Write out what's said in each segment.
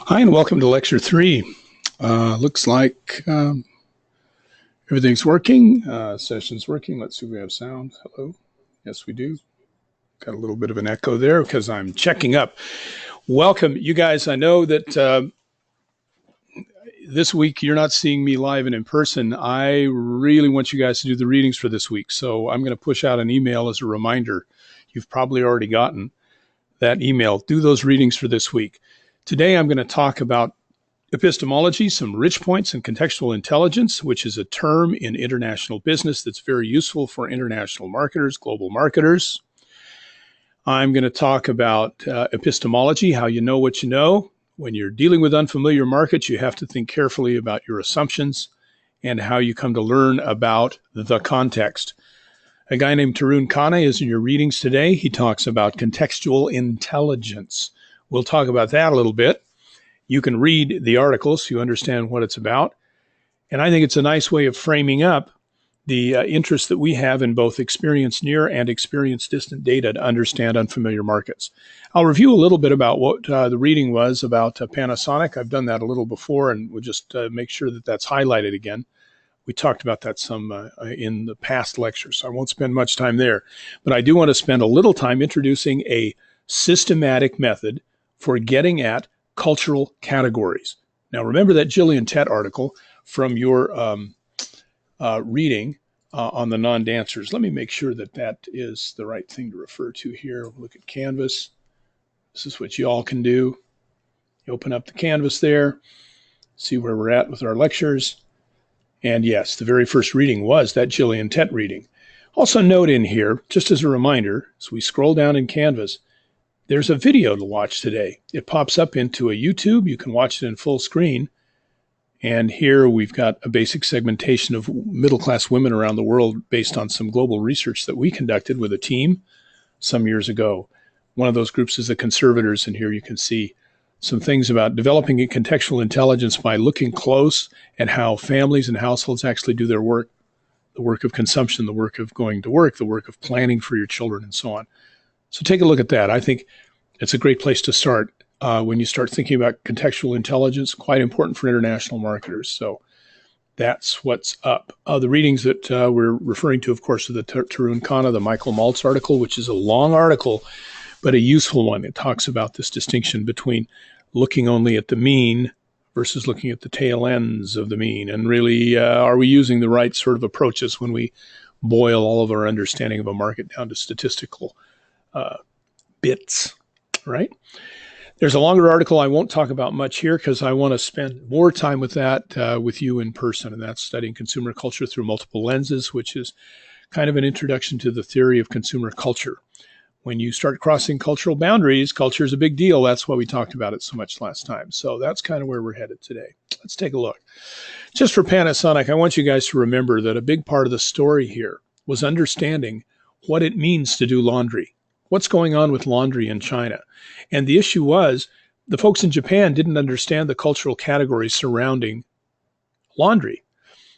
Hi, and welcome to Lecture 3. Looks like everything's working. Session's working. Let's see if we have sound. Hello. Yes, we do. Got a little bit of an echo there because I'm checking up. Welcome, you guys. I know that this week you're not seeing me live and in person. I really want you guys to do the readings for this week. So I'm going to push out an email as a reminder. You've probably already gotten that email. Do those readings for this week. Today I'm going to talk about epistemology, some rich points in contextual intelligence, which is a term in international business that's very useful for international marketers, global marketers. I'm going to talk about epistemology, how you know what you know. When you're dealing with unfamiliar markets, you have to think carefully about your assumptions and how you come to learn about the context. A guy named Tarun Khanna is in your readings today. He talks about contextual intelligence. We'll talk about that a little bit. You can read the article so you understand what it's about. And I think it's a nice way of framing up the interest that we have in both experience near and experience distant data to understand unfamiliar markets. I'll review a little bit about what the reading was about Panasonic. I've done that a little before, and we'll just make sure that that's highlighted again. We talked about that some in the past lectures, so I won't spend much time there. But I do want to spend a little time introducing a systematic method for getting at cultural categories. Now, remember that Gillian Tett article from your reading on the non-dancers. Let me make sure that that is the right thing to refer to here. Look at Canvas. This is what you all can do. You open up the Canvas there, see where we're at with our lectures. And yes, the very first reading was that Gillian Tett reading. Also note in here, just as a reminder, as we scroll down in Canvas, there's a video to watch today. It pops up into a YouTube. You can watch it in full screen. And here we've got a basic segmentation of middle-class women around the world based on some global research that we conducted with a team some years ago. One of those groups is the conservators, and here you can see some things about developing a contextual intelligence by looking close at how families and households actually do their work, the work of consumption, the work of going to work, the work of planning for your children, and so on. So take a look at that. I think it's a great place to start when you start thinking about contextual intelligence, quite important for international marketers. So that's what's up. The readings that we're referring to, of course, are the Tarun Khanna, the Michael Maltz article, which is a long article, but a useful one. It talks about this distinction between looking only at the mean versus looking at the tail ends of the mean. And really, are we using the right sort of approaches when we boil all of our understanding of a market down to statistical bits, right? There's a longer article I won't talk about much here because I want to spend more time with that with you in person, and that's studying consumer culture through multiple lenses, which is kind of an introduction to the theory of consumer culture. When you start crossing cultural boundaries, culture is a big deal. That's why we talked about it so much last time. So that's kind of where we're headed today. Let's take a look. Just for Panasonic, I want you guys to remember that a big part of the story here was understanding what it means to do laundry. What's going on with laundry in China? And the issue was the folks in Japan didn't understand the cultural categories surrounding laundry.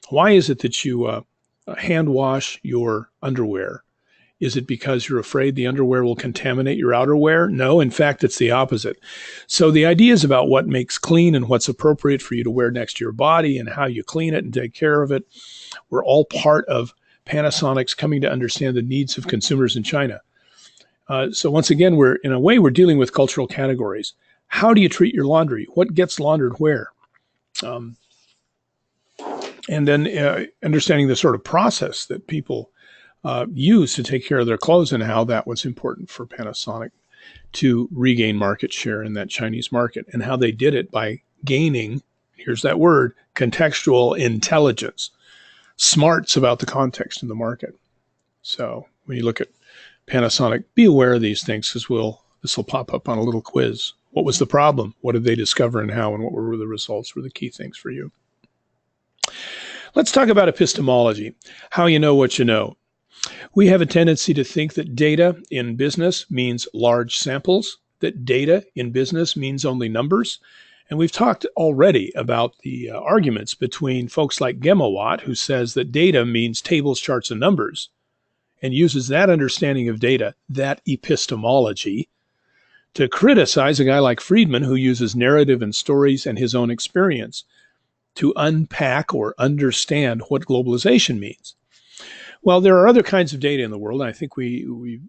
Why is it that you hand wash your underwear? Is it because you're afraid the underwear will contaminate your outerwear? No, in fact, it's the opposite. So the ideas about what makes clean and what's appropriate for you to wear next to your body and how you clean it and take care of it were all part of Panasonic's coming to understand the needs of consumers in China. So once again, we're dealing with cultural categories. How do you treat your laundry? What gets laundered where? And then understanding the sort of process that people use to take care of their clothes and how that was important for Panasonic to regain market share in that Chinese market, and how they did it by gaining, here's that word, contextual intelligence, smarts about the context in the market. So when you look at Panasonic, be aware of these things because this will pop up on a little quiz. What was the problem? What did they discover and how, and what were the results were the key things for you. Let's talk about epistemology, how you know what you know. We have a tendency to think that data in business means large samples, that data in business means only numbers. And we've talked already about the arguments between folks like Gemawatt, who says that data means tables, charts, and numbers, and uses that understanding of data, that epistemology, to criticize a guy like Friedman, who uses narrative and stories and his own experience to unpack or understand what globalization means. Well, there are other kinds of data in the world, and I think we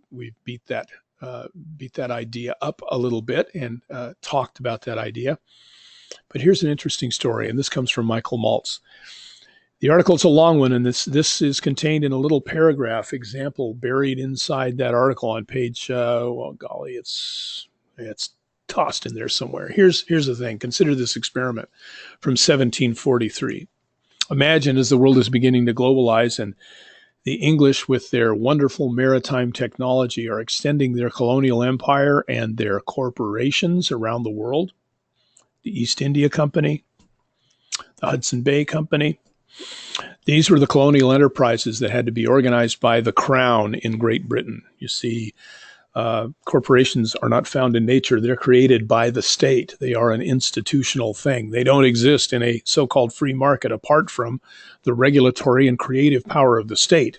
beat that idea up a little bit and talked about that idea. But here's an interesting story, and this comes from Michael Maltz. The article is a long one, and this is contained in a little paragraph example buried inside that article on page, well, golly, it's tossed in there somewhere. Here's the thing. Consider this experiment from 1743. Imagine as the world is beginning to globalize and the English, with their wonderful maritime technology, are extending their colonial empire and their corporations around the world. The East India Company, the Hudson Bay Company. These were the colonial enterprises that had to be organized by the crown in Great Britain. You see, corporations are not found in nature. They're created by the state. They are an institutional thing. They don't exist in a so-called free market apart from the regulatory and creative power of the state.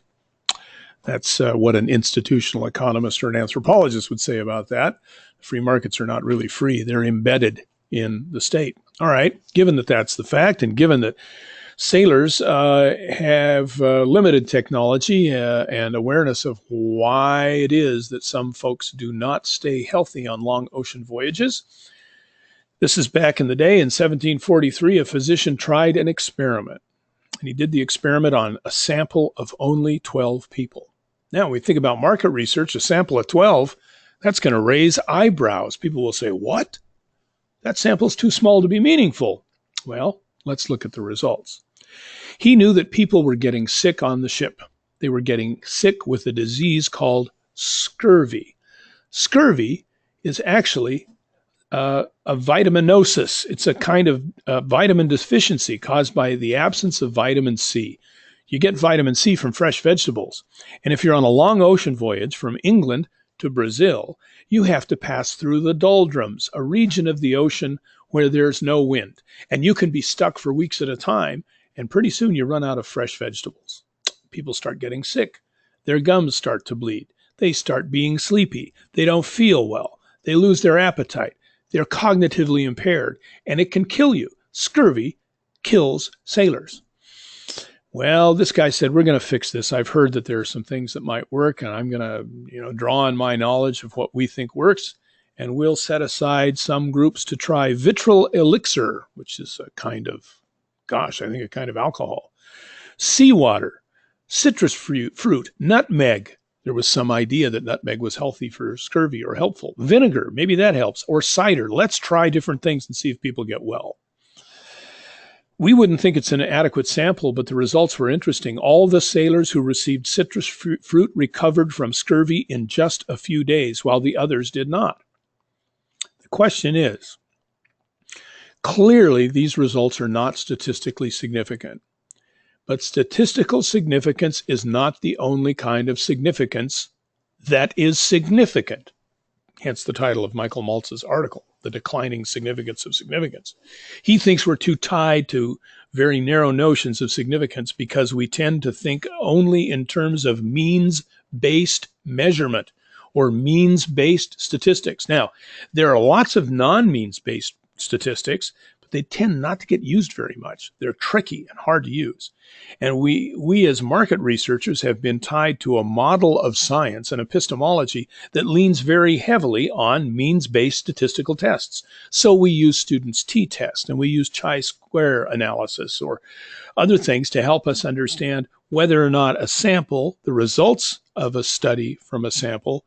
That's what an institutional economist or an anthropologist would say about that. Free markets are not really free. They're embedded in the state. All right, given that that's the fact, and given that sailors have limited technology and awareness of why it is that some folks do not stay healthy on long ocean voyages. This is back in the day. In 1743, a physician tried an experiment, and he did the experiment on a sample of only 12 people. Now, when we think about market research, a sample of 12, that's going to raise eyebrows. People will say, what? That sample is too small to be meaningful. Well, let's look at the results. He knew that people were getting sick on the ship. They were getting sick with a disease called scurvy. Scurvy is actually a vitaminosis. It's a kind of vitamin deficiency caused by the absence of vitamin C. You get vitamin C from fresh vegetables. And if you're on a long ocean voyage from England to Brazil, you have to pass through the doldrums, a region of the ocean where there's no wind. And you can be stuck for weeks at a time, and pretty soon you run out of fresh vegetables. People start getting sick. Their gums start to bleed. They start being sleepy. They don't feel well. They lose their appetite. They're cognitively impaired, and it can kill you. Scurvy kills sailors. Well, this guy said, we're going to fix this. I've heard that there are some things that might work, and I'm going to, draw on my knowledge of what we think works, and we'll set aside some groups to try vitral elixir, which is a kind of, I think a kind of alcohol, seawater, citrus fruit, nutmeg. There was some idea that nutmeg was healthy for scurvy or helpful. Vinegar, maybe that helps, or cider. Let's try different things and see if people get well. We wouldn't think it's an adequate sample, but the results were interesting. All the sailors who received citrus fruit recovered from scurvy in just a few days, while the others did not. The question is, clearly these results are not statistically significant. But statistical significance is not the only kind of significance that is significant. Hence the title of Michael Maltz's article, The Declining Significance of Significance. He thinks we're too tied to very narrow notions of significance because we tend to think only in terms of means-based measurement or means-based statistics. Now, there are lots of non-means-based statistics, but they tend not to get used very much. They're tricky and hard to use. And we as market researchers have been tied to a model of science and epistemology that leans very heavily on means-based statistical tests. So we use students' t-test and we use chi-square analysis or other things to help us understand whether or not a sample, the results of a study from a sample,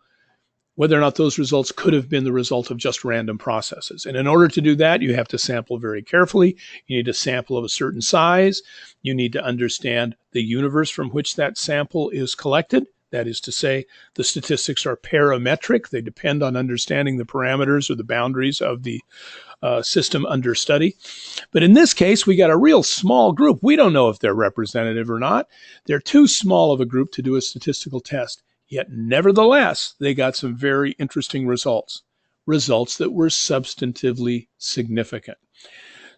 whether or not those results could have been the result of just random processes. And in order to do that, you have to sample very carefully. You need a sample of a certain size. You need to understand the universe from which that sample is collected. That is to say, the statistics are parametric. They depend on understanding the parameters or the boundaries of the system under study. But in this case, we got a real small group. We don't know if they're representative or not. They're too small of a group to do a statistical test. Yet, nevertheless, they got some very interesting results that were substantively significant.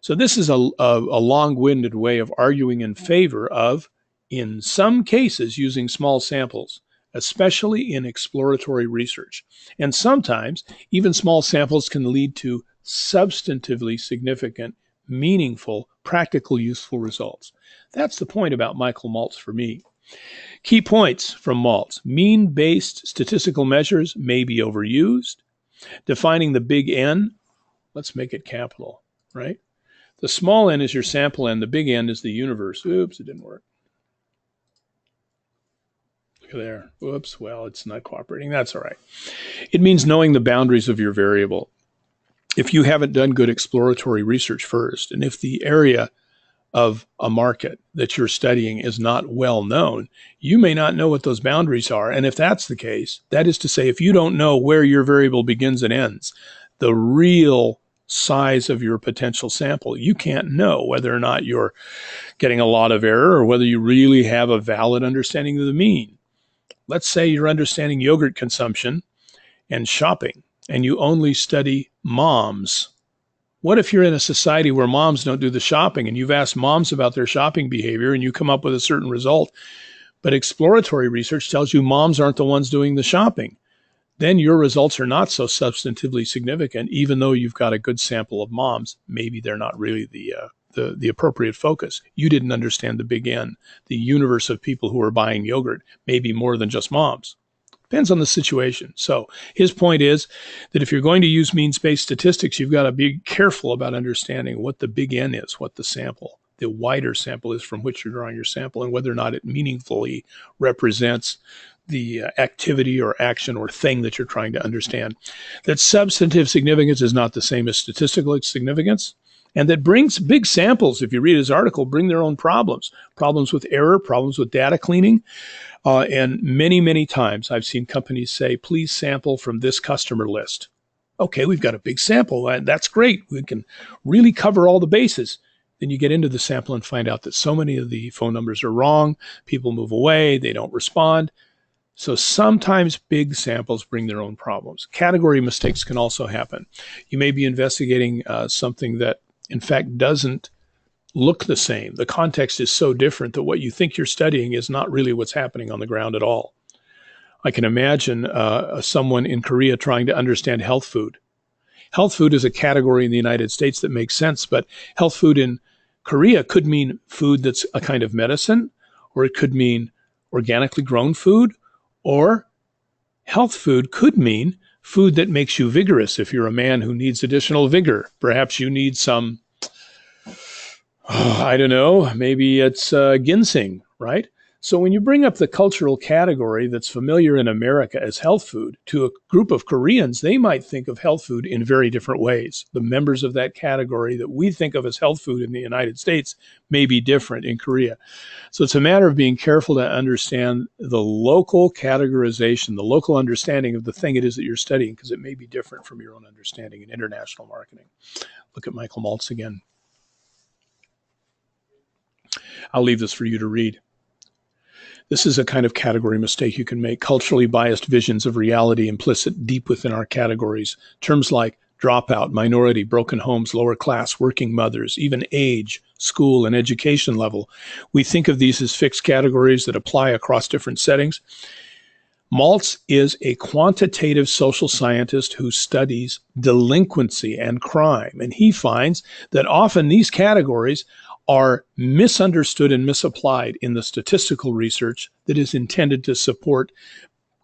So this is a long-winded way of arguing in favor of, in some cases, using small samples, especially in exploratory research. And sometimes even small samples can lead to substantively significant, meaningful, practical, useful results. That's the point about Michael Maltz for me. Key points from Maltz. Mean-based statistical measures may be overused. Defining the big N, let's make it capital, right? The small n is your sample n, the big N is the universe. Oops, it didn't work. Look there. Whoops, well, it's not cooperating. That's all right. It means knowing the boundaries of your variable. If you haven't done good exploratory research first, and if the area of a market that you're studying is not well known, you may not know what those boundaries are. And if that's the case, that is to say, if you don't know where your variable begins and ends, the real size of your potential sample, you can't know whether or not you're getting a lot of error or whether you really have a valid understanding of the mean. Let's say you're understanding yogurt consumption and shopping, and you only study moms. What if you're in a society where moms don't do the shopping, and you've asked moms about their shopping behavior and you come up with a certain result, but exploratory research tells you moms aren't the ones doing the shopping? Then your results are not so substantively significant, even though you've got a good sample of moms. Maybe they're not really the appropriate focus. You didn't understand the big N, the universe of people who are buying yogurt, maybe more than just moms. Depends on the situation. So his point is that if you're going to use means-based statistics, you've got to be careful about understanding what the big N is, what the sample, the wider sample is from which you're drawing your sample, and whether or not it meaningfully represents the activity or action or thing that you're trying to understand. That substantive significance is not the same as statistical significance, and that brings big samples, if you read his article, bring their own problems with error, problems with data cleaning. And many, many times I've seen companies say, please sample from this customer list. Okay, we've got a big sample, and that's great. We can really cover all the bases. Then you get into the sample and find out that so many of the phone numbers are wrong. People move away. They don't respond. So sometimes big samples bring their own problems. Category mistakes can also happen. You may be investigating something that, in fact, doesn't look the same. The context is so different that what you think you're studying is not really what's happening on the ground at all. I can imagine someone in Korea trying to understand health food. Health food is a category in the United States that makes sense, but health food in Korea could mean food that's a kind of medicine, or it could mean organically grown food, or health food could mean food that makes you vigorous. If you're a man who needs additional vigor, perhaps you need some, I don't know, maybe it's ginseng, right? So when you bring up the cultural category that's familiar in America as health food to a group of Koreans, they might think of health food in very different ways. The members of that category that we think of as health food in the United States may be different in Korea. So it's a matter of being careful to understand the local categorization, the local understanding of the thing it is that you're studying, because it may be different from your own understanding in international marketing. Look at Michael Maltz again. I'll leave this for you to read. This is a kind of category mistake you can make. Culturally biased visions of reality implicit deep within our categories. Terms like dropout, minority, broken homes, lower class, working mothers, even age, school, and education level. We think of these as fixed categories that apply across different settings. Maltz is a quantitative social scientist who studies delinquency and crime, and he finds that often these categories are misunderstood and misapplied in the statistical research that is intended to support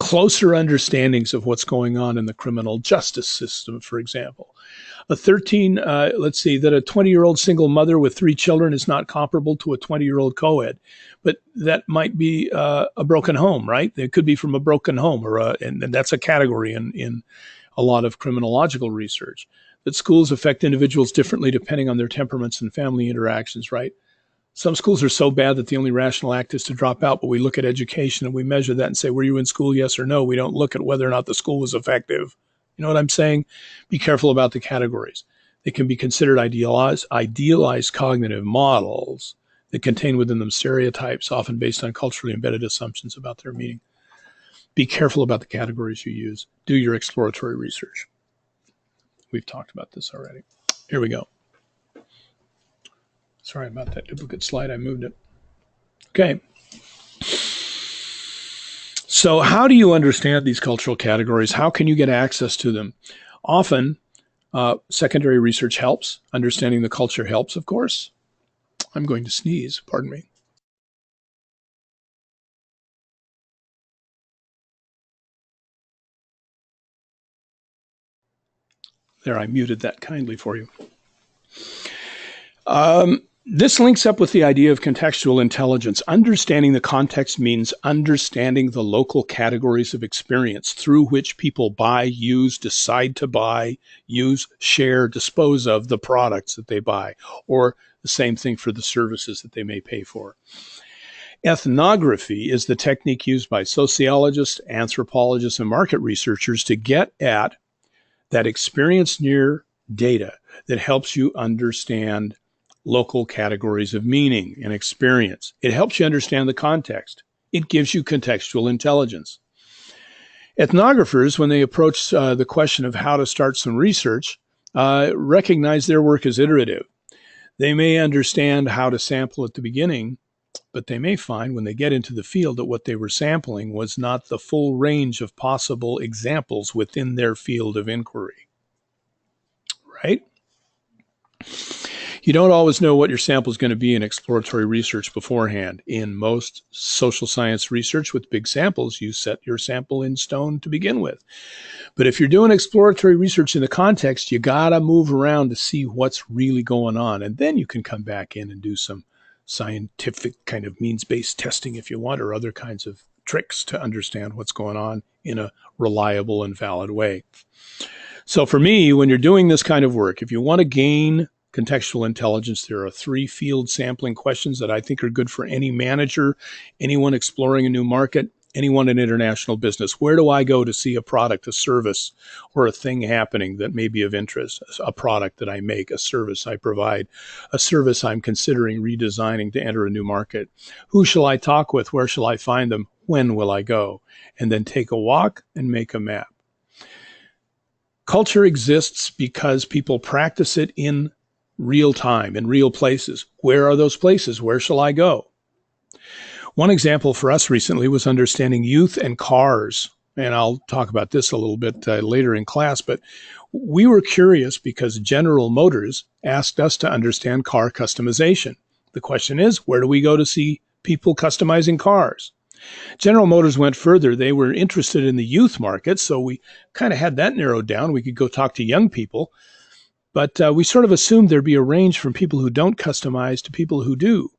closer understandings of what's going on in the criminal justice system, for example. A 20-year-old single mother with 3 children is not comparable to a 20-year-old co-ed, but that might be a broken home, right? It could be from a broken home, and that's a category in a lot of criminological research. That schools affect individuals differently depending on their temperaments and family interactions, right? Some schools are so bad that the only rational act is to drop out, but we look at education and we measure that and say, were you in school, yes or no? We don't look at whether or not the school was effective. You know what I'm saying? Be careful about the categories. They can be considered idealized cognitive models that contain within them stereotypes, often based on culturally embedded assumptions about their meaning. Be careful about the categories you use. Do your exploratory research. We've talked about this already. Here we go. Sorry about that duplicate slide. I moved it. Okay. So how do you understand these cultural categories? How can you get access to them? Often, secondary research helps. Understanding the culture helps, of course. I'm going to sneeze, pardon me. There, I muted that kindly for you. This links up with the idea of contextual intelligence. Understanding the context means understanding the local categories of experience through which people buy, use, decide to buy, use, share, dispose of the products that they buy, or the same thing for the services that they may pay for. Ethnography is the technique used by sociologists, anthropologists, and market researchers to get at that experience near data that helps you understand local categories of meaning and experience. It helps you understand the context. It gives you contextual intelligence. Ethnographers, when they approach the question of how to start some research, recognize their work as iterative. They may understand how to sample at the beginning, but they may find when they get into the field that what they were sampling was not the full range of possible examples within their field of inquiry. Right? You don't always know what your sample is going to be in exploratory research beforehand. In most social science research with big samples, you set your sample in stone to begin with. But if you're doing exploratory research in the context, you got to move around to see what's really going on. And then you can come back in and do some scientific kind of means-based testing if you want, or other kinds of tricks to understand what's going on in a reliable and valid way. So for me, when you're doing this kind of work, if you want to gain contextual intelligence, there are 3 field sampling questions that I think are good for any manager, anyone exploring a new market, anyone in international business. Where do I go to see a product, a service, or a thing happening that may be of interest? A product that I make, a service I provide, a service I'm considering redesigning to enter a new market. Who shall I talk with? Where shall I find them? When will I go? And then take a walk and make a map. Culture exists because people practice it in real time, in real places. Where are those places? Where shall I go? One example for us recently was understanding youth and cars. And I'll talk about this a little bit later in class, but we were curious because General Motors asked us to understand car customization. The question is, where do we go to see people customizing cars? General Motors went further. They were interested in the youth market, so we kind of had that narrowed down. We could go talk to young people, but we sort of assumed there'd be a range from people who don't customize to people who do.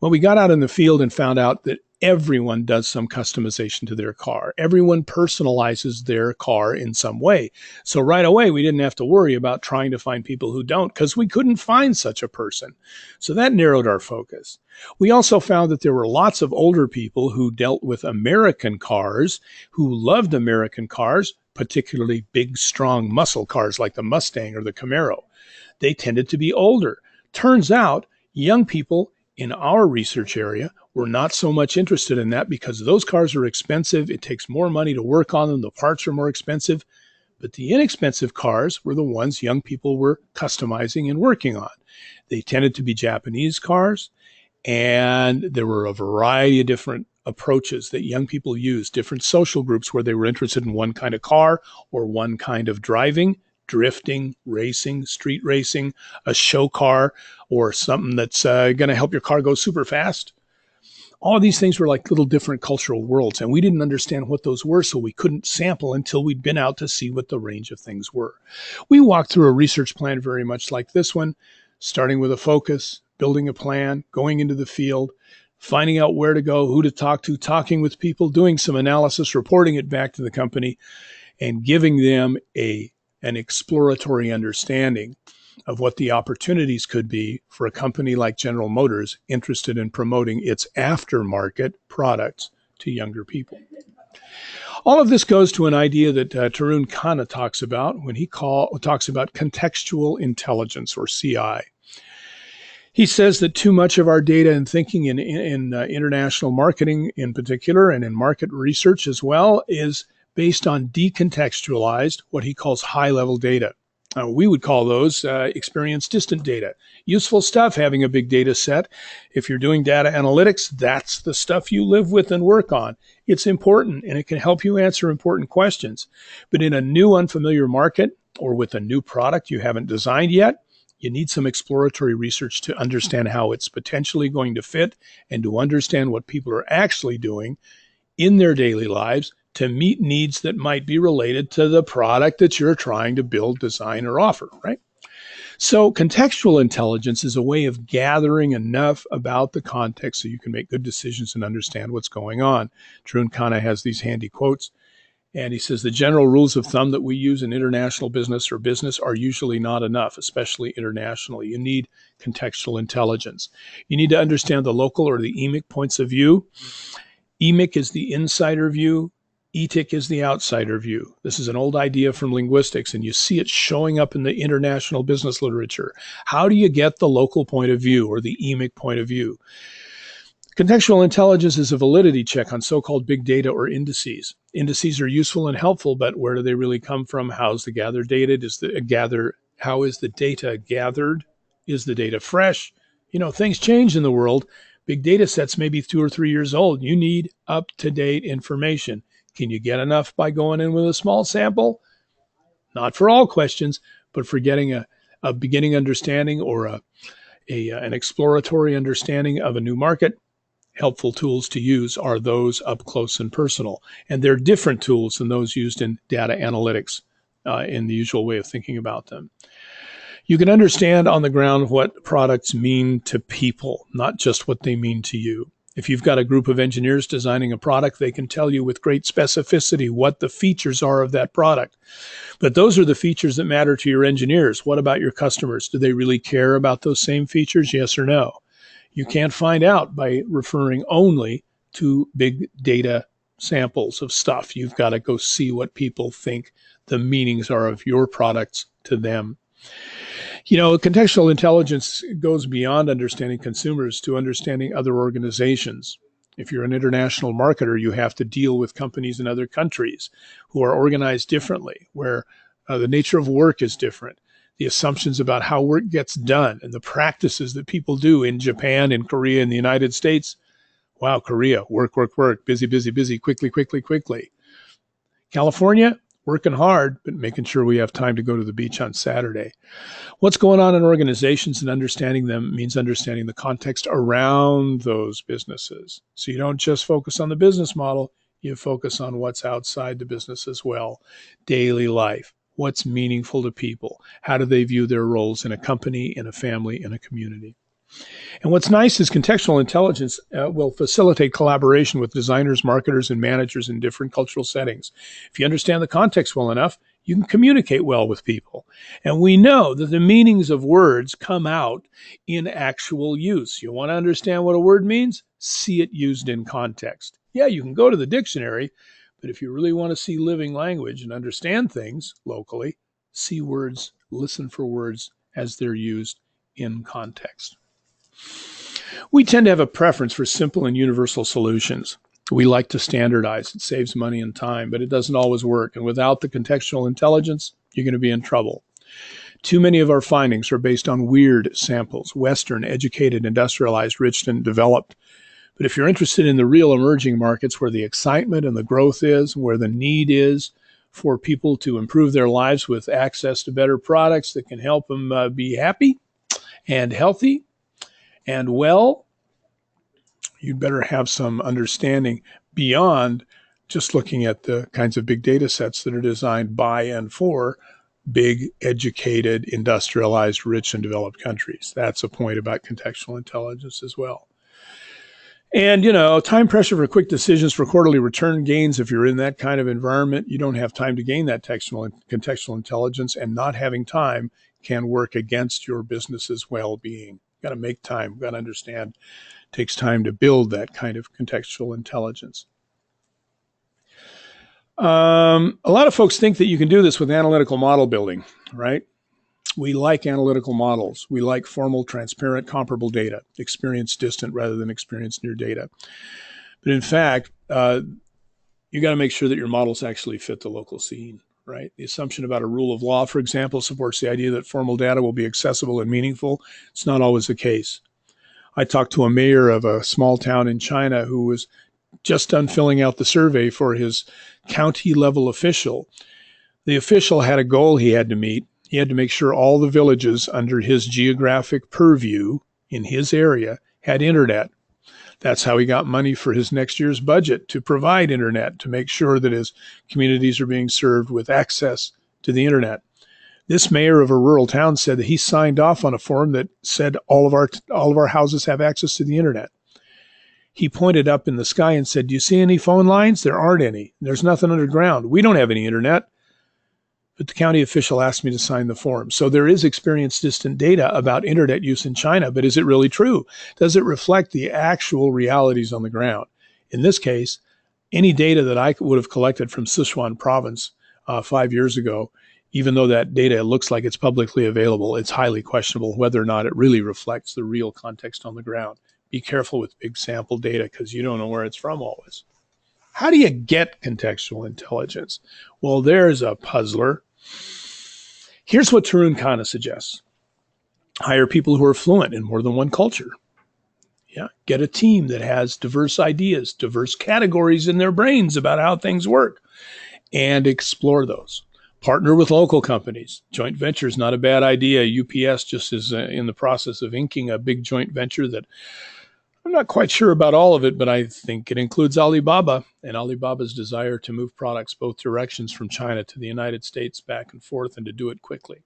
Well, we got out in the field and found out that everyone does some customization to their car. Everyone personalizes their car in some way. So right away, we didn't have to worry about trying to find people who don't because we couldn't find such a person. So that narrowed our focus. We also found that there were lots of older people who dealt with American cars, who loved American cars, particularly big, strong muscle cars like the Mustang or the Camaro. They tended to be older. Turns out, young people in our research area were not so much interested in that because those cars are expensive. It takes more money to work on them. The parts are more expensive. But the inexpensive cars were the ones young people were customizing and working on. They tended to be Japanese cars, and there were a variety of different approaches that young people used, different social groups where they were interested in one kind of car or one kind of driving, drifting, racing, street racing, a show car, or something that's going to help your car go super fast. All of these things were like little different cultural worlds, and we didn't understand what those were, so we couldn't sample until we'd been out to see what the range of things were. We walked through a research plan very much like this one, starting with a focus, building a plan, going into the field, finding out where to go, who to talk to, talking with people, doing some analysis, reporting it back to the company, and giving them an exploratory understanding of what the opportunities could be for a company like General Motors interested in promoting its aftermarket products to younger people. All of this goes to an idea that Tarun Khanna talks about when he talks about contextual intelligence, or CI. He says that too much of our data and thinking in international marketing in particular, and in market research as well, is based on decontextualized, what he calls high-level data. We would call those experience distant data. Useful stuff, having a big data set. If you're doing data analytics, that's the stuff you live with and work on. It's important and it can help you answer important questions. But in a new, unfamiliar market or with a new product you haven't designed yet, you need some exploratory research to understand how it's potentially going to fit and to understand what people are actually doing in their daily lives to meet needs that might be related to the product that you're trying to build, design, or offer, right? So contextual intelligence is a way of gathering enough about the context so you can make good decisions and understand what's going on. Trun Kana has these handy quotes, and he says the general rules of thumb that we use in international business or business are usually not enough, especially internationally. You need contextual intelligence. You need to understand the local or the emic points of view. Emic is the insider view. Etic is the outsider view. This is an old idea from linguistics, and you see it showing up in the international business literature. How do you get the local point of view or the emic point of view? Contextual intelligence is a validity check on so-called big data or indices. Indices are useful and helpful, but where do they really come from? How's the gathered data? How is the data gathered? Is the data fresh? You know, things change in the world. Big data sets may be 2 or 3 years old. You need up-to-date information. Can you get enough by going in with a small sample? Not for all questions, but for getting a beginning understanding or an exploratory understanding of a new market. Helpful tools to use are those up close and personal. And they're different tools than those used in data analytics in the usual way of thinking about them. You can understand on the ground what products mean to people, not just what they mean to you. If you've got a group of engineers designing a product, they can tell you with great specificity what the features are of that product. But those are the features that matter to your engineers. What about your customers? Do they really care about those same features? Yes or no? You can't find out by referring only to big data samples of stuff. You've got to go see what people think the meanings are of your products to them. You know, contextual intelligence goes beyond understanding consumers to understanding other organizations. If you're an international marketer, you have to deal with companies in other countries who are organized differently, where the nature of work is different. The assumptions about how work gets done and the practices that people do in Japan, in Korea, in the United States. Wow, Korea, work, work, work, busy, busy, busy, quickly, quickly, quickly. California, working hard, but making sure we have time to go to the beach on Saturday. What's going on in organizations and understanding them means understanding the context around those businesses. So you don't just focus on the business model, you focus on what's outside the business as well. Daily life, what's meaningful to people? How do they view their roles in a company, in a family, in a community? And what's nice is contextual intelligence will facilitate collaboration with designers, marketers, and managers in different cultural settings. If you understand the context well enough, you can communicate well with people. And we know that the meanings of words come out in actual use. You want to understand what a word means? See it used in context. Yeah, you can go to the dictionary, but if you really want to see living language and understand things locally, see words, listen for words as they're used in context. We tend to have a preference for simple and universal solutions. We like to standardize. It saves money and time, but it doesn't always work. And without the contextual intelligence, you're going to be in trouble. Too many of our findings are based on weird samples, Western, educated, industrialized, rich, and developed. But if you're interested in the real emerging markets where the excitement and the growth is, where the need is for people to improve their lives with access to better products that can help them be happy and healthy, and well, you'd better have some understanding beyond just looking at the kinds of big data sets that are designed by and for big, educated, industrialized, rich, and developed countries. That's a point about contextual intelligence as well. And, you know, time pressure for quick decisions for quarterly return gains. If you're in that kind of environment, you don't have time to gain that contextual intelligence, and not having time can work against your business's well-being. Got to make time, got to understand. It takes time to build that kind of contextual intelligence. A lot of folks think that you can do this with analytical model building, right? We like analytical models. We like formal, transparent, comparable data, experience distant rather than experience near data. But in fact, you got to make sure that your models actually fit the local scene, right? The assumption about a rule of law, for example, supports the idea that formal data will be accessible and meaningful. It's not always the case. I talked to a mayor of a small town in China who was just done filling out the survey for his county level official. The official had a goal he had to meet. He had to make sure all the villages under his geographic purview in his area had internet. That's how he got money for his next year's budget, to provide internet, to make sure that his communities are being served with access to the internet. This mayor of a rural town said that he signed off on a form that said all of our houses have access to the internet. He pointed up in the sky and said, "Do you see any phone lines? There aren't any. There's nothing underground. We don't have any internet." But the county official asked me to sign the form. So there is experience distant data about internet use in China, but is it really true? Does it reflect the actual realities on the ground? In this case, any data that I would have collected from Sichuan province 5 years ago, even though that data looks like it's publicly available, it's highly questionable whether or not it really reflects the real context on the ground. Be careful with big sample data because you don't know where it's from always. How do you get contextual intelligence? Well, there's a puzzler. Here's what Tarun Khanna suggests. Hire people who are fluent in more than one culture. Yeah, get a team that has diverse ideas, diverse categories in their brains about how things work, and explore those. Partner with local companies. Joint venture is not a bad idea. UPS just is in the process of inking a big joint venture that I'm not quite sure about all of it, but I think it includes Alibaba and Alibaba's desire to move products both directions from China to the United States, back and forth, and to do it quickly.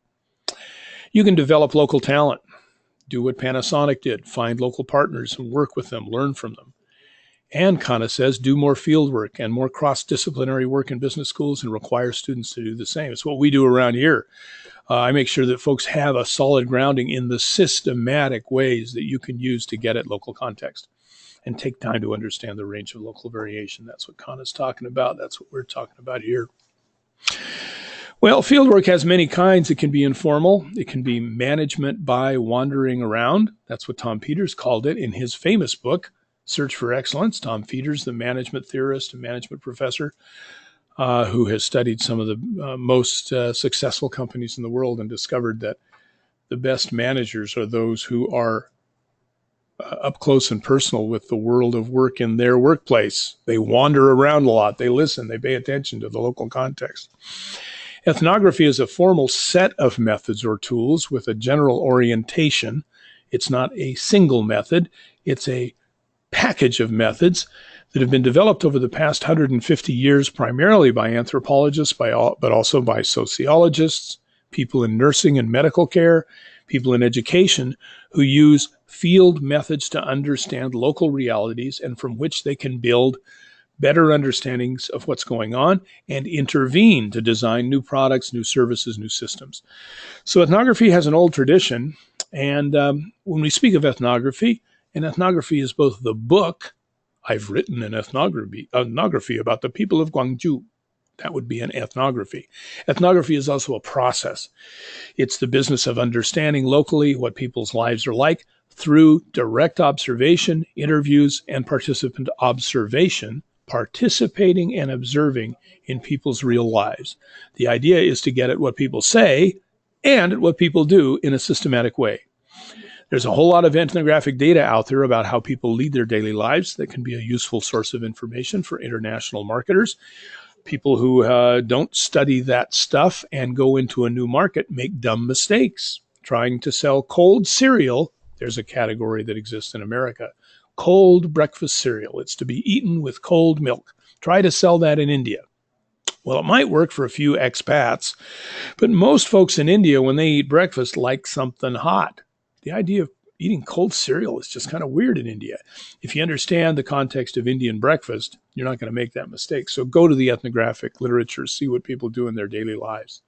You can develop local talent. Do what Panasonic did. Find local partners and work with them, learn from them. And Khanna says, do more field work and more cross-disciplinary work in business schools and require students to do the same. It's what we do around here. I make sure that folks have a solid grounding in the systematic ways that you can use to get at local context and take time to understand the range of local variation. That's what Khanna's talking about. That's what we're talking about here. Well, fieldwork has many kinds. It can be informal. It can be management by wandering around. That's what Tom Peters called it in his famous book, Search for Excellence. Tom Peters, the management theorist and management professor, who has studied some of the most successful companies in the world and discovered that the best managers are those who are up close and personal with the world of work in their workplace. They wander around a lot. They listen. They pay attention to the local context. Ethnography is a formal set of methods or tools with a general orientation. It's not a single method. It's a package of methods that have been developed over the past 150 years, primarily by anthropologists, but also by sociologists, people in nursing and medical care, people in education, who use field methods to understand local realities and from which they can build better understandings of what's going on and intervene to design new products, new services, new systems. So ethnography has an old tradition, and when we speak of ethnography, and ethnography is both the book. I've written an ethnography about the people of Gwangju. That would be an ethnography. Ethnography is also a process. It's the business of understanding locally what people's lives are like through direct observation, interviews, and participant observation, participating and observing in people's real lives. The idea is to get at what people say and at what people do in a systematic way. There's a whole lot of ethnographic data out there about how people lead their daily lives that can be a useful source of information for international marketers. People who don't study that stuff and go into a new market make dumb mistakes. Trying to sell cold cereal, there's a category that exists in America, cold breakfast cereal. It's to be eaten with cold milk. Try to sell that in India. Well, it might work for a few expats, but most folks in India, when they eat breakfast, like something hot. The idea of eating cold cereal is just kind of weird in India. If you understand the context of Indian breakfast, you're not going to make that mistake. So go to the ethnographic literature, see what people do in their daily lives.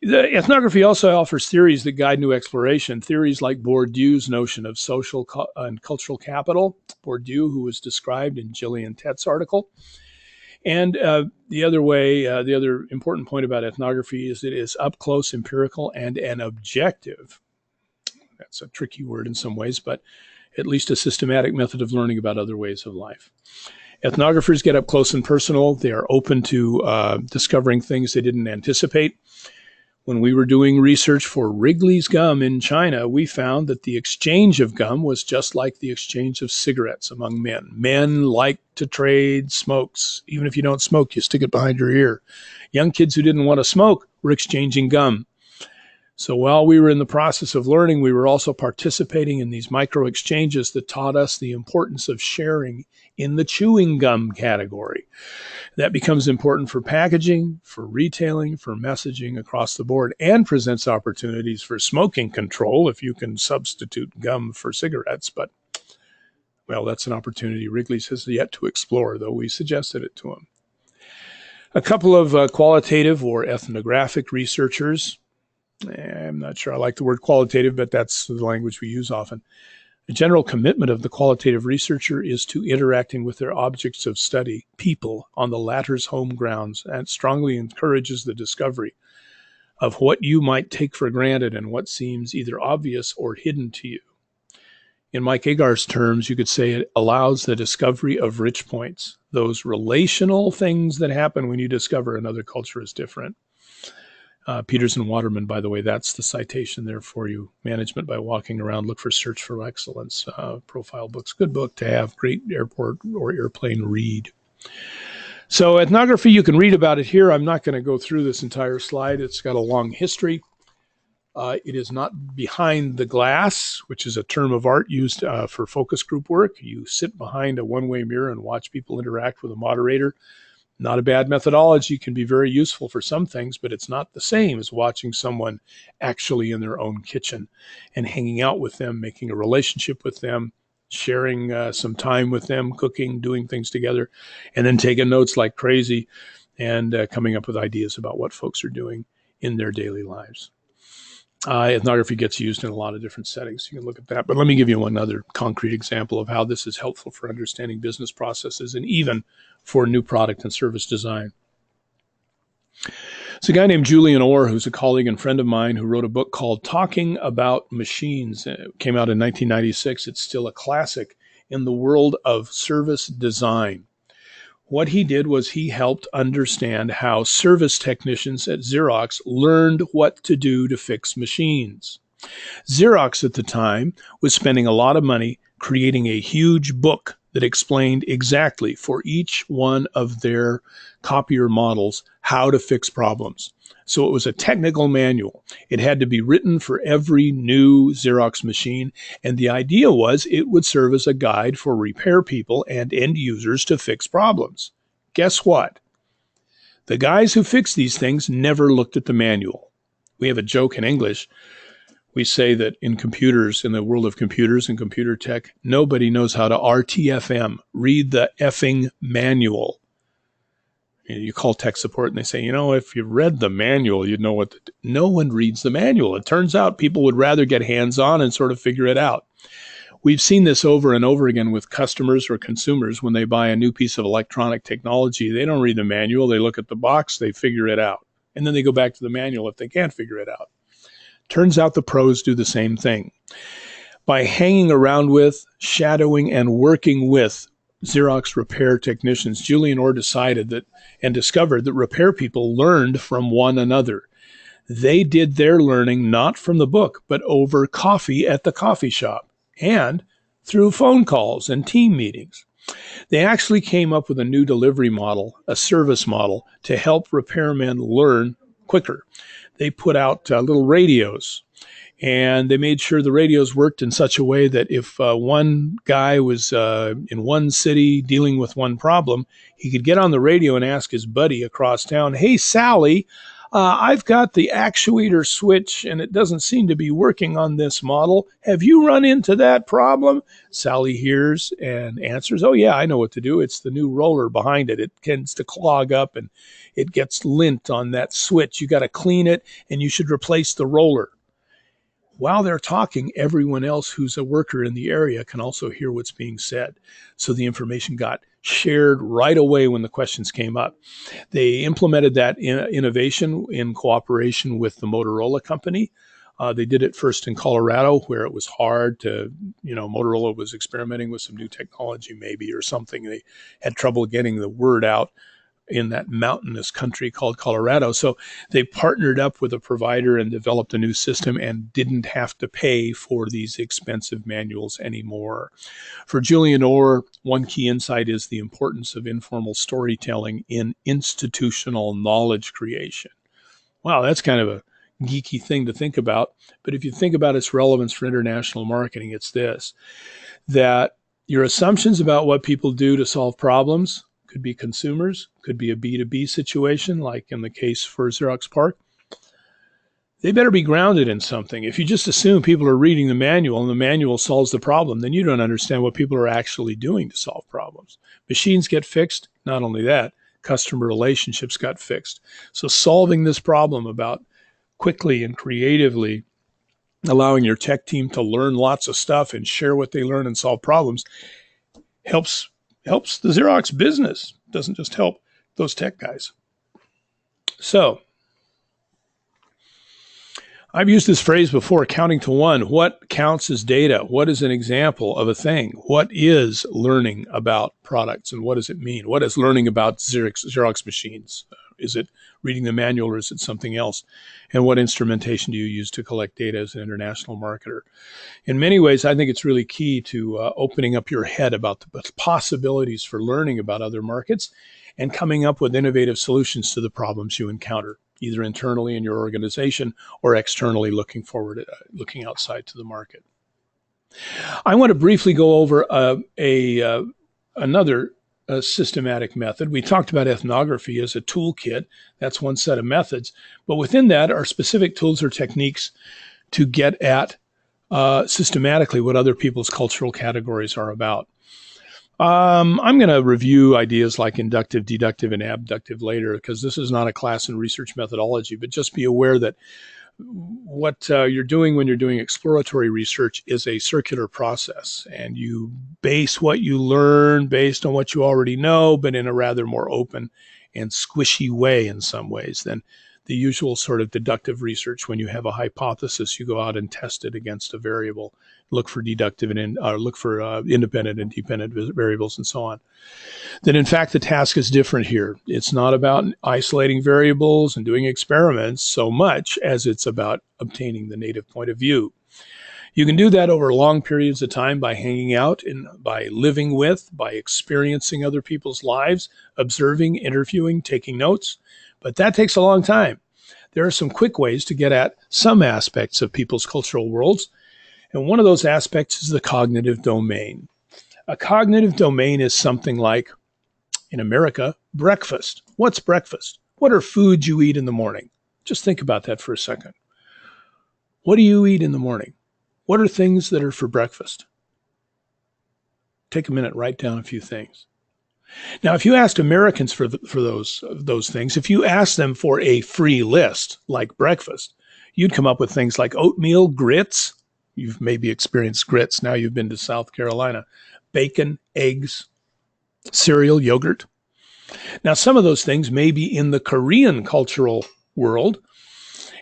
The ethnography also offers theories that guide new exploration, theories like Bourdieu's notion of social and cultural capital, Bourdieu, who was described in Gillian Tett's article. And the other important point about ethnography is it is up close, empirical, and an objective. That's a tricky word in some ways, but at least a systematic method of learning about other ways of life. Ethnographers get up close and personal. They are open to discovering things they didn't anticipate. When we were doing research for Wrigley's gum in China, we found that the exchange of gum was just like the exchange of cigarettes among men. Men like to trade smokes. Even if you don't smoke, you stick it behind your ear. Young kids who didn't want to smoke were exchanging gum. So while we were in the process of learning, we were also participating in these micro exchanges that taught us the importance of sharing in the chewing gum category. That becomes important for packaging, for retailing, for messaging across the board, and presents opportunities for smoking control if you can substitute gum for cigarettes. But, well, that's an opportunity Wrigley's has yet to explore, though we suggested it to them. A couple of qualitative or ethnographic researchers. I'm not sure I like the word qualitative, but that's the language we use often. The general commitment of the qualitative researcher is to interacting with their objects of study, people, on the latter's home grounds, and strongly encourages the discovery of what you might take for granted and what seems either obvious or hidden to you. In Mike Agar's terms, you could say it allows the discovery of rich points, those relational things that happen when you discover another culture is different. Peters and Waterman, by the way, that's the citation there for you. Management by Walking Around, Look for Search for Excellence. Profile books, good book to have, great airport or airplane read. So ethnography, you can read about it here. I'm not going to go through this entire slide. It's got a long history. It is not behind the glass, which is a term of art used for focus group work. You sit behind a one-way mirror and watch people interact with a moderator. Not a bad methodology, can be very useful for some things, but it's not the same as watching someone actually in their own kitchen and hanging out with them, making a relationship with them, sharing some time with them, cooking, doing things together, and then taking notes like crazy and coming up with ideas about what folks are doing in their daily lives. Ethnography gets used in a lot of different settings. You can look at that. But let me give you one other concrete example of how this is helpful for understanding business processes and even for new product and service design. It's a guy named Julian Orr, who's a colleague and friend of mine, who wrote a book called Talking About Machines. It came out in 1996. It's still a classic in the world of service design. What he did was he helped understand how service technicians at Xerox learned what to do to fix machines. Xerox at the time was spending a lot of money creating a huge book that explained exactly for each one of their copier models how to fix problems. So it was a technical manual. It had to be written for every new Xerox machine, and the idea was it would serve as a guide for repair people and end users to fix problems. Guess what? The guys who fix these things never looked at the manual. We have a joke in English. We say that in computers, in the world of computers and computer tech, nobody knows how to RTFM, read the effing manual. You call tech support and they say, if you read the manual, you'd know what to do. No one reads the manual. It turns out people would rather get hands-on and sort of figure it out. We've seen this over and over again with customers or consumers when they buy a new piece of electronic technology. They don't read the manual. They look at the box, they figure it out. And then they go back to the manual if they can't figure it out. Turns out the pros do the same thing. By hanging around with, shadowing, and working with Xerox repair technicians, Julian Orr decided that and discovered that repair people learned from one another. They did their learning not from the book, but over coffee at the coffee shop and through phone calls and team meetings. They actually came up with a new delivery model, a service model, to help repairmen learn quicker. They put out little radios, and they made sure the radios worked in such a way that if one guy was in one city dealing with one problem, he could get on the radio and ask his buddy across town, "Hey, Sally, I've got the actuator switch, and it doesn't seem to be working on this model. Have you run into that problem?" Sally hears and answers, "Oh, yeah, I know what to do. It's the new roller behind it. It tends to clog up, and it gets lint on that switch. You got to clean it, and you should replace the roller." While they're talking, everyone else who's a worker in the area can also hear what's being said. So the information got shared right away when the questions came up. They implemented that innovation in cooperation with the Motorola company. They did it first in Colorado, where it was hard to, Motorola was experimenting with some new technology maybe or something. They had trouble getting the word out in that mountainous country called Colorado. So they partnered up with a provider and developed a new system and didn't have to pay for these expensive manuals anymore. For Julian Orr, one key insight is the importance of informal storytelling in institutional knowledge creation. Wow, that's kind of a geeky thing to think about. But if you think about its relevance for international marketing, it's this, that your assumptions about what people do to solve problems could be consumers, could be a B2B situation, like in the case for Xerox PARC. They better be grounded in something. If you just assume people are reading the manual and the manual solves the problem, then you don't understand what people are actually doing to solve problems. Machines get fixed. Not only that, customer relationships got fixed. So solving this problem about quickly and creatively allowing your tech team to learn lots of stuff and share what they learn and solve problems helps the Xerox business. It doesn't just help those tech guys. So I've used this phrase before, counting to one. What counts as data? What is an example of a thing? What is learning about products and what does it mean? What is learning about Xerox machines? Is it reading the manual or is it something else? And what instrumentation do you use to collect data as an international marketer? In many ways, I think it's really key to opening up your head about the possibilities for learning about other markets and coming up with innovative solutions to the problems you encounter, either internally in your organization or externally looking outside to the market. I want to briefly go over another systematic method. We talked about ethnography as a toolkit. That's one set of methods. But within that are specific tools or techniques to get at systematically what other people's cultural categories are about. I'm going to review ideas like inductive, deductive, and abductive later because this is not a class in research methodology, but just be aware that what you're doing when you're doing exploratory research is a circular process, and you base what you learn based on what you already know, but in a rather more open and squishy way in some ways than the usual sort of deductive research. When you have a hypothesis, you go out and test it against a variable, look for deductive and look for independent and dependent variables and so on. That in fact, the task is different here. It's not about isolating variables and doing experiments so much as it's about obtaining the native point of view. You can do that over long periods of time by hanging out and by living with, by experiencing other people's lives, observing, interviewing, taking notes. But that takes a long time. There are some quick ways to get at some aspects of people's cultural worlds. And one of those aspects is the cognitive domain. A cognitive domain is something like, in America, breakfast. What's breakfast? What are foods you eat in the morning? Just think about that for a second. What do you eat in the morning? What are things that are for breakfast? Take a minute, write down a few things. Now, if you asked Americans for those things, if you asked them for a free list like breakfast, you'd come up with things like oatmeal, grits. You've maybe experienced grits. Now you've been to South Carolina. Bacon, eggs, cereal, yogurt. Now, some of those things may be in the Korean cultural world,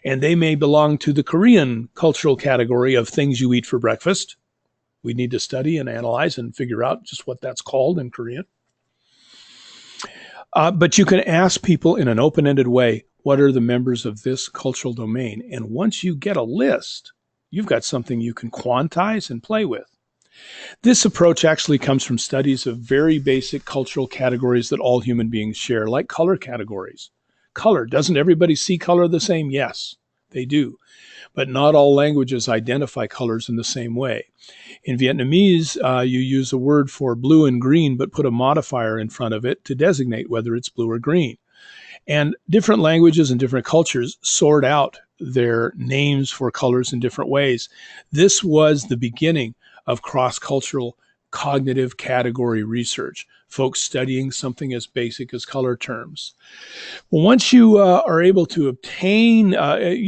and they may belong to the Korean cultural category of things you eat for breakfast. We need to study and analyze and figure out just what that's called in Korean. But you can ask people in an open-ended way, what are the members of this cultural domain? And once you get a list, you've got something you can quantize and play with. This approach actually comes from studies of very basic cultural categories that all human beings share, like color categories. Color, doesn't everybody see color the same? Yes, they do. But not all languages identify colors in the same way. In Vietnamese, you use a word for blue and green, but put a modifier in front of it to designate whether it's blue or green. And different languages and different cultures sort out their names for colors in different ways. This was the beginning of cross-cultural cognitive category research, folks studying something as basic as color terms. Well, once you are able to obtain,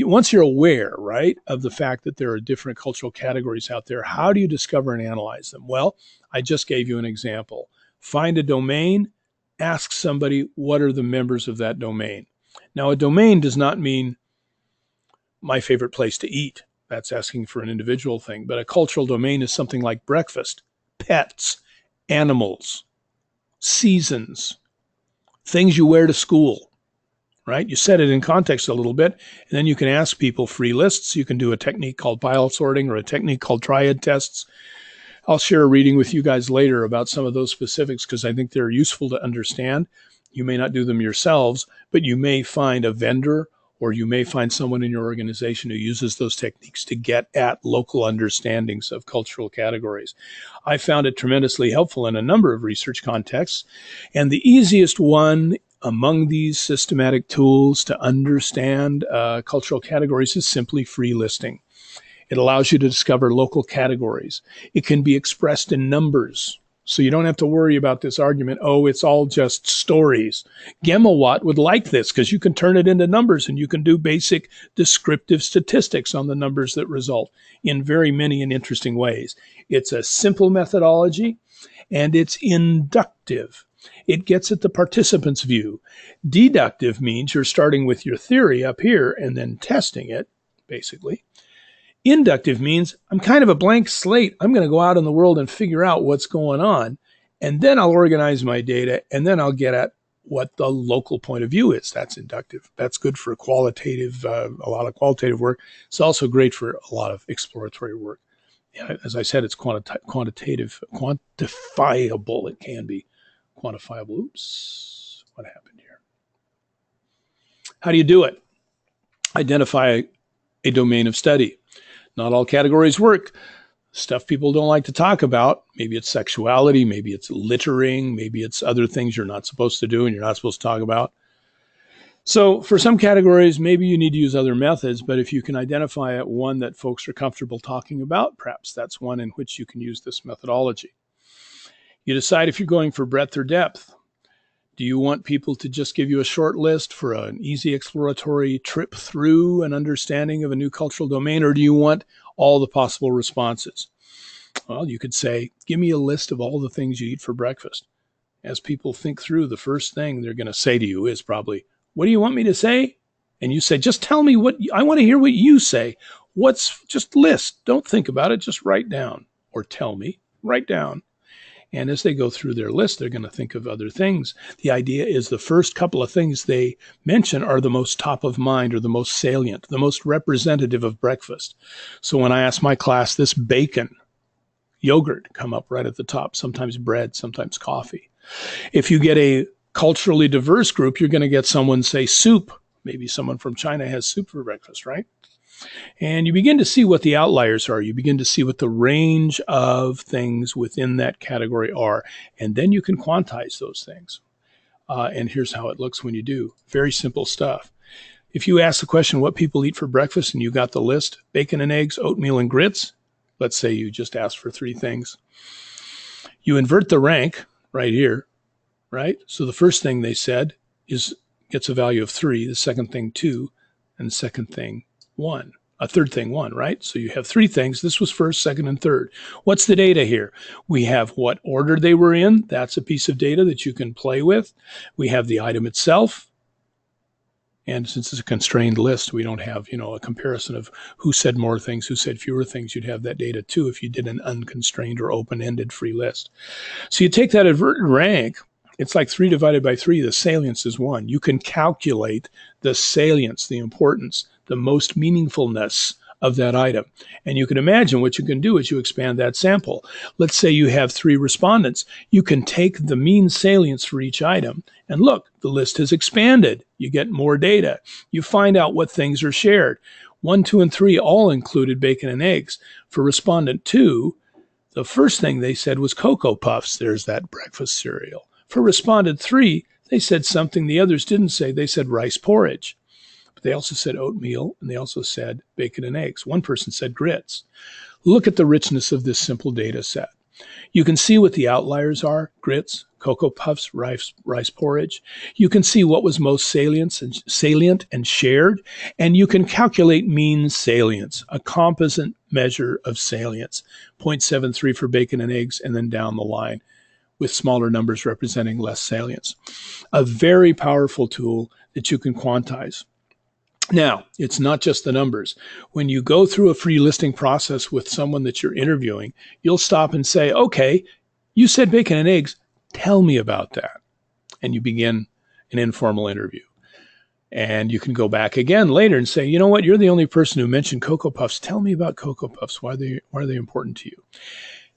once you're aware, right, of the fact that there are different cultural categories out there, how do you discover and analyze them? Well, I just gave you an example. Find a domain, ask somebody, what are the members of that domain? Now, a domain does not mean my favorite place to eat. That's asking for an individual thing. But a cultural domain is something like breakfast, pets, animals, seasons, things you wear to school, right? You set it in context a little bit, and then you can ask people free lists. You can do a technique called pile sorting or a technique called triad tests. I'll share a reading with you guys later about some of those specifics because I think they're useful to understand. You may not do them yourselves, but you may find a vendor or you may find someone in your organization who uses those techniques to get at local understandings of cultural categories. I found it tremendously helpful in a number of research contexts. And the easiest one among these systematic tools to understand cultural categories is simply free listing. It allows you to discover local categories. It can be expressed in numbers. So you don't have to worry about this argument, oh, it's all just stories. Gemmawatt would like this because you can turn it into numbers and you can do basic descriptive statistics on the numbers that result in very many and interesting ways. It's a simple methodology and it's inductive. It gets at the participant's view. Deductive means you're starting with your theory up here and then testing it, basically. Inductive means I'm kind of a blank slate. I'm going to go out in the world and figure out what's going on, and then I'll organize my data, and then I'll get at what the local point of view is. That's inductive. That's good for qualitative, a lot of qualitative work. It's also great for a lot of exploratory work. Yeah, as I said, it's quantitative, quantifiable. It can be quantifiable. Oops, what happened here? How do you do it? Identify a domain of study. Not all categories work. Stuff people don't like to talk about. Maybe it's sexuality, maybe it's littering, maybe it's other things you're not supposed to do and you're not supposed to talk about. So for some categories, maybe you need to use other methods, but if you can identify one that folks are comfortable talking about, perhaps that's one in which you can use this methodology. You decide if you're going for breadth or depth. Do you want people to just give you a short list for an easy exploratory trip through an understanding of a new cultural domain, or do you want all the possible responses? Well, you could say, give me a list of all the things you eat for breakfast. As people think through, the first thing they're going to say to you is probably, what do you want me to say? And you say, just tell me I want to hear what you say. Just list. Don't think about it. Just write down. Or tell me, write down. And as they go through their list, they're going to think of other things. The idea is the first couple of things they mention are the most top of mind or the most salient, the most representative of breakfast. So when I ask my class, this bacon, yogurt come up right at the top, sometimes bread, sometimes coffee. If you get a culturally diverse group, you're going to get someone say soup. Maybe someone from China has soup for breakfast, right? And you begin to see what the outliers are. You begin to see what the range of things within that category are. And then you can quantize those things. And here's how it looks when you do. Very simple stuff. If you ask the question, what people eat for breakfast, and you got the list, bacon and eggs, oatmeal and grits, let's say you just asked for 3 things. You invert the rank right here, right? So the first thing they said gets a value of 3, the second thing 2, and the second thing 1. A third thing 1, right? So you have 3 things. This was first, second, and third. What's the data here? We have what order they were in. That's a piece of data that you can play with. We have the item itself. And since it's a constrained list, we don't have, a comparison of who said more things, who said fewer things. You'd have that data too if you did an unconstrained or open-ended free list. So you take that inverted rank. It's like 3 divided by 3. The salience is 1. You can calculate the salience, the importance, the most meaningfulness of that item. And you can imagine what you can do is you expand that sample. Let's say you have 3 respondents. You can take the mean salience for each item and look, the list has expanded. You get more data. You find out what things are shared. 1, 2, and 3 all included bacon and eggs. For respondent 2, the first thing they said was Cocoa Puffs. There's that breakfast cereal. For respondent 3, they said something the others didn't say. They said rice porridge. But they also said oatmeal, and they also said bacon and eggs. One person said grits. Look at the richness of this simple data set. You can see what the outliers are, grits, Cocoa Puffs, rice porridge. You can see what was most salient and shared, and you can calculate mean salience, a composite measure of salience, 0.73 for bacon and eggs, and then down the line, with smaller numbers representing less salience. A very powerful tool that you can quantize. Now, it's not just the numbers. When you go through a free listing process with someone that you're interviewing, you'll stop and say, okay, you said bacon and eggs. Tell me about that. And you begin an informal interview. And you can go back again later and say, you know what, you're the only person who mentioned Cocoa Puffs. Tell me about Cocoa Puffs. Why are they important to you?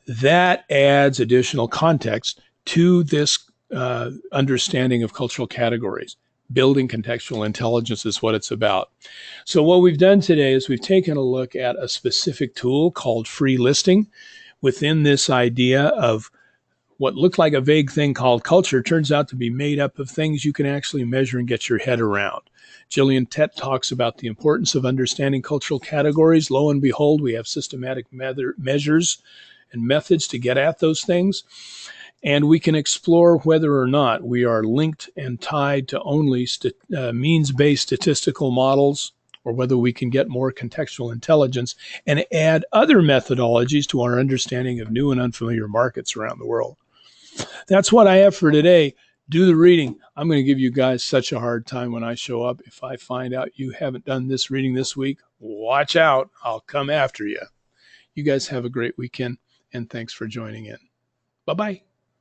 That adds additional context to this understanding of cultural categories. Building contextual intelligence is what it's about. So what we've done today is we've taken a look at a specific tool called free listing. Within this idea of what looked like a vague thing called culture turns out to be made up of things you can actually measure and get your head around. Gillian Tett talks about the importance of understanding cultural categories. Lo and behold, we have systematic measures and methods to get at those things. And we can explore whether or not we are linked and tied to only means-based statistical models, or whether we can get more contextual intelligence and add other methodologies to our understanding of new and unfamiliar markets around the world. That's what I have for today. Do the reading. I'm going to give you guys such a hard time when I show up. If I find out you haven't done this reading this week, watch out. I'll come after you. You guys have a great weekend, and thanks for joining in. Bye-bye.